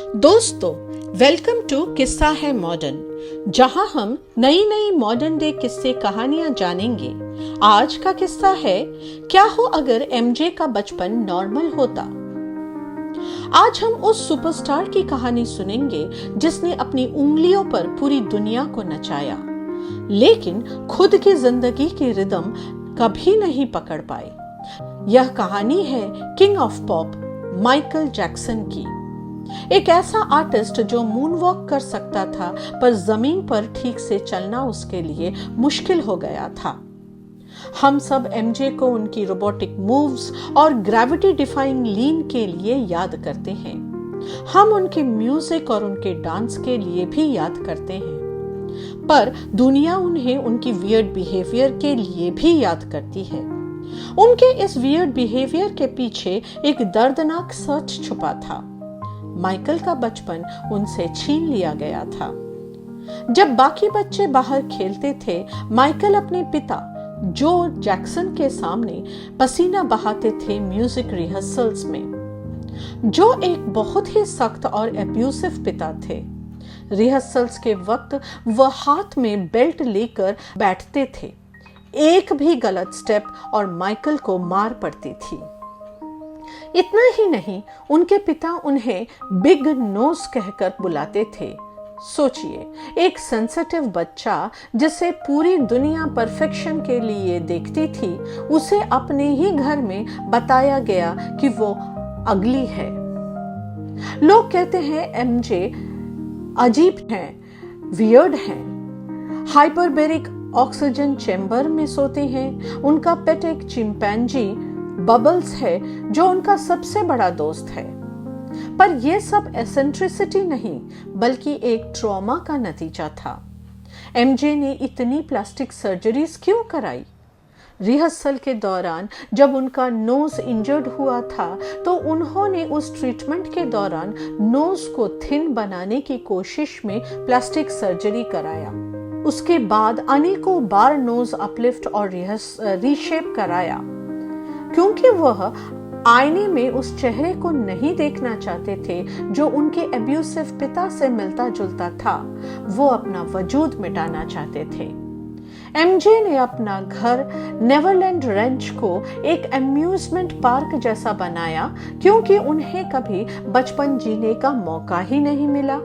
दोस्तों, welcome to किस्सा है मॉडर्न, जहां हम नई नई मॉडर्न डे किस्से कहानियां जानेंगे। आज का किस्सा है, क्या हो अगर एमजे का बचपन नॉर्मल होता। आज हम उस सुपरस्टार की कहानी सुनेंगे जिसने अपनी उंगलियों पर पूरी दुनिया को नचाया, लेकिन खुद की जिंदगी की रिदम कभी नहीं पकड़ पाए। यह कहानी है king of pop Michael Jackson की। एक ऐसा आर्टिस्ट जो मून वॉक कर सकता था, पर जमीन पर ठीक से चलना उसके लिए मुश्किल हो गया था। हम सब एमजे को उनकी रोबोटिक मूव्स और ग्रेविटी डिफाइंग लीन के लिए याद करते हैं। हम उनके म्यूजिक और उनके डांस के लिए भी याद करते हैं, पर दुनिया उन्हें उनकी वियर्ड बिहेवियर के लिए भी याद करती है। उनके इस वियर्ड बिहेवियर के पीछे एक दर्दनाक सच छुपा था। माइकल का बचपन उनसे छीन लिया गया था। जब बाकी बच्चे बाहर खेलते थे, माइकल अपने पिता जो जैक्सन के सामने पसीना बहाते थे म्यूजिक रिहर्सल्स में। जो एक बहुत ही सख्त और एब्यूसिव पिता थे। रिहर्सल्स के वक्त वह हाथ में बेल्ट लेकर बैठते थे। एक भी गलत स्टेप और माइकल को मार पड़ती थी। इतना ही नहीं, उनके पिता उन्हें बिग नोज कहकर बुलाते थे। सोचिए, एक सेंसिटिव बच्चा जिसे पूरी दुनिया परफेक्शन के लिए देखती थी, उसे अपने ही घर में बताया गया कि वो अगली है। लोग कहते हैं एमजे अजीब हैं, वियर्ड हैं, हाइपरबेरिक ऑक्सीजन चैम्बर में सोते हैं। उनका पेट एक चिंपैंजी बबल्स है जो उनका सबसे बड़ा दोस्त है। पर यह सब एसेंट्रिसिटी नहीं, बल्कि एक ट्रॉमा का नतीजा था। एमजे ने इतनी प्लास्टिक सर्जरीज क्यों कराई? रिहर्सल के दौरान जब उनका नोज इंजर्ड हुआ था, तो उन्होंने उस ट्रीटमेंट के दौरान नोज को थिन बनाने की कोशिश में प्लास्टिक सर्जरी कराया। उसके बाद अनेकों बार नोज अपलिफ्ट और रीशेप कराया, क्योंकि वह आईने में उस चेहरे को नहीं देखना चाहते थे जो उनके एब्यूसिव पिता से मिलता जुलता था। वो अपना वजूद मिटाना चाहते थे। एमजे ने अपना घर नेवरलैंड रेंच को एक अम्यूजमेंट पार्क जैसा बनाया, क्योंकि उन्हें कभी बचपन जीने का मौका ही नहीं मिला।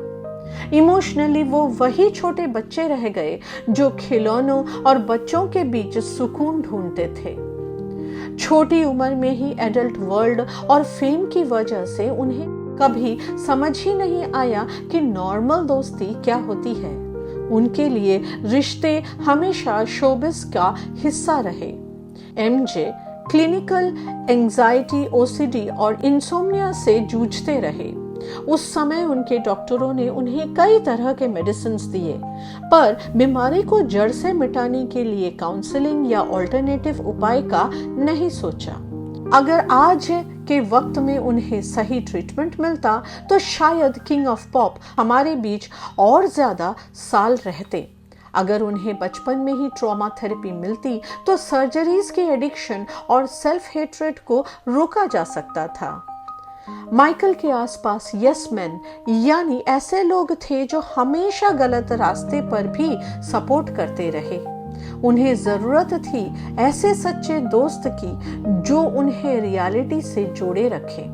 इमोशनली वो वही छोटे बच्चे रह गए जो खिलौनों और बच्चों के बीच सुकून ढूंढते थे। छोटी उम्र में ही एडल्ट वर्ल्ड और फेम की वजह से उन्हें कभी समझ ही नहीं आया कि नॉर्मल दोस्ती क्या होती है। उनके लिए रिश्ते हमेशा शोबिस का हिस्सा रहे। एमजे क्लिनिकल एंजाइटी, ओसीडी और इंसोम्निया से जूझते रहे। उस समय उनके डॉक्टरों ने उन्हें कई तरह के मेडिसिन्स दिए, पर बीमारी को जड़ से मिटाने के लिए काउंसलिंग या ऑल्टरनेटिव उपाय का नहीं सोचा। अगर आज के वक्त में उन्हें सही ट्रीटमेंट मिलता, तो शायद किंग ऑफ पॉप हमारे बीच और ज्यादा साल रहते। अगर उन्हें बचपन में ही ट्रॉमा थेरेपी मिलती, तो सर्जरीज की एडिक्शन और सेल्फ हेट्रेड को रोका जा सकता था। माइकल के आसपास यस मैन, यानी ऐसे लोग थे जो हमेशा गलत रास्ते पर भी सपोर्ट करते रहे। उन्हें जरूरत थी ऐसे सच्चे दोस्त की जो उन्हें रियलिटी से जोड़े रखे।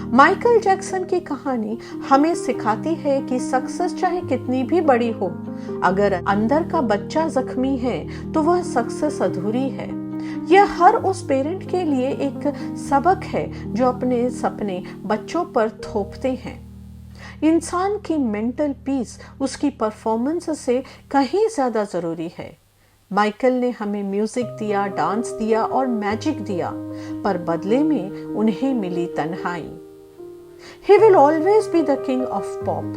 माइकल जैक्सन की कहानी हमें सिखाती है कि सक्सेस चाहे कितनी भी बड़ी हो, अगर अंदर का बच्चा जख्मी है तो वह सक्सेस अधूरी है। यह हर उस पेरेंट के लिए एक सबक है जो अपने सपने बच्चों पर थोपते हैं। इंसान की मेंटल पीस उसकी परफॉर्मेंस से कहीं ज्यादा जरूरी है। माइकल ने हमें म्यूजिक दिया, डांस दिया और मैजिक दिया, पर बदले में उन्हें मिली तन्हाई। He will always be the king of pop,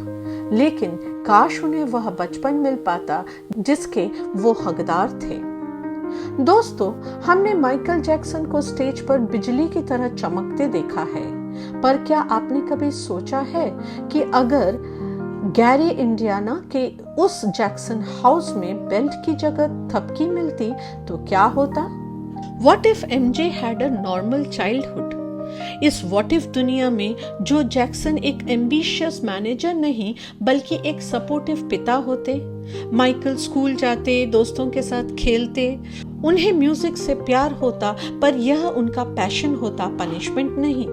लेकिन काश उन्हें वह बचपन मिल पाता जिसके वो हकदार थे। दोस्तों, हमने माइकल जैक्सन को स्टेज पर बिजली की तरह चमकते देखा है, पर क्या आपने कभी सोचा है कि अगर गैरी इंडियाना के उस जैक्सन हाउस में बेल्ट की जगह थपकी मिलती तो क्या होता? What if MJ had a normal childhood? इस व्हाट इफ दुनिया में जो जैक्सन एक एम्बिशियस मैनेजर नहीं बल्कि एक सपोर्टिव पिता होते। माइकल स्कूल जाते, दोस्तों के साथ खेलते, उन्हें म्यूजिक से प्यार होता, पर यह उनका पैशन होता, पनिशमेंट नहीं।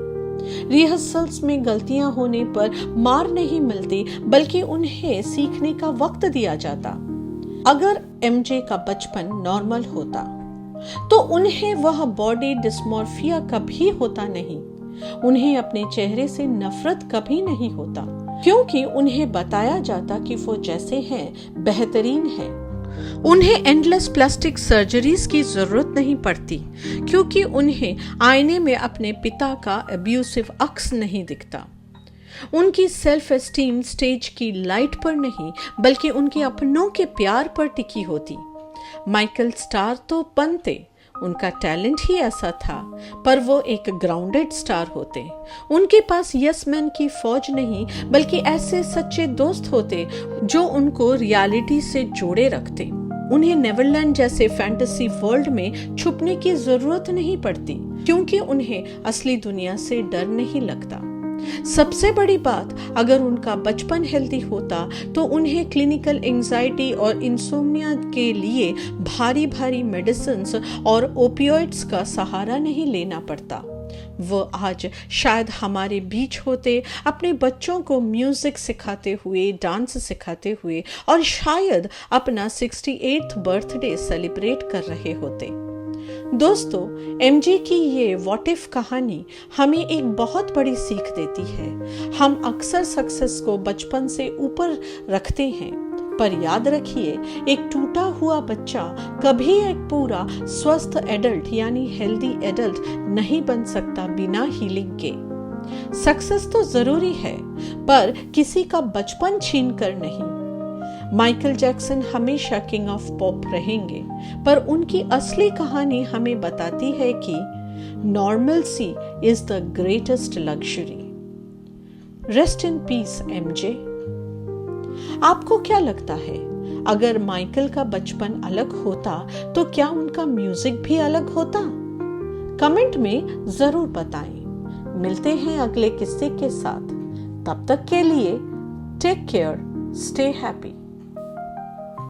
रिहर्सल्स में गलतियां होने पर मार नहीं मिलती बल्कि उन्हें सीखने का वक्त दिया जाता। अगर एमजे का बचपन नॉर्मल होता तो उन्हें वह बॉडी डिस्मॉर्फिया कभी होता नहीं, उन्हें अपने चेहरे से नफरत कभी नहीं होता, क्योंकि उन्हें बताया जाता कि वो जैसे हैं बेहतरीन हैं। उन्हें एंडलेस प्लास्टिक सर्जरीज की जरूरत नहीं पड़ती, क्योंकि उन्हें आईने में अपने पिता का अब्यूसिव अक्स नहीं दिखता। उनकी सेल्फ एस्टीम स्टेज की लाइट पर नहीं बल्कि उनके अपनों के प्यार पर टिकी होती। माइकल स्टार तो बनते, उनका टैलेंट ही ऐसा था, पर वो एक ग्राउंडेड स्टार होते। उनके पास यस मैन की फौज नहीं बल्कि ऐसे सच्चे दोस्त होते जो उनको रियलिटी से जोड़े रखते। उन्हें नेवरलैंड जैसे फैंटेसी वर्ल्ड में छुपने की जरूरत नहीं पड़ती, क्योंकि उन्हें असली दुनिया से डर नहीं लगता। सबसे बड़ी बात, अगर उनका बचपन हेल्दी होता तो उन्हें क्लिनिकल एंजाइटी और इंसोम्निया के लिए भारी भारी मेडिसिन्स और ओपियोइड्स का सहारा नहीं लेना पड़ता। वो आज शायद हमारे बीच होते, अपने बच्चों को म्यूजिक सिखाते हुए, डांस सिखाते हुए, और शायद अपना 68th बर्थडे सेलिब्रेट कर रहे होते। दोस्तों, एमजे की ये व्हाट इफ कहानी हमें एक बहुत बड़ी सीख देती है। हम अक्सर सक्सेस को बचपन से ऊपर रखते हैं, पर याद रखिए, एक टूटा हुआ बच्चा कभी एक पूरा स्वस्थ एडल्ट यानी हेल्दी एडल्ट नहीं बन सकता बिना हीलिंग के। सक्सेस तो जरूरी है, पर किसी का बचपन छीन कर नहीं। माइकल जैक्सन हमेशा किंग ऑफ पॉप रहेंगे, पर उनकी असली कहानी हमें बताती है कि normalcy is the greatest luxury. Rest in peace MJ. आपको क्या लगता है, अगर माइकल का बचपन अलग होता तो क्या उनका म्यूजिक भी अलग होता? कमेंट में जरूर बताएं। मिलते हैं अगले किस्से के साथ। तब तक के लिए टेक केयर, स्टे हैप्पी।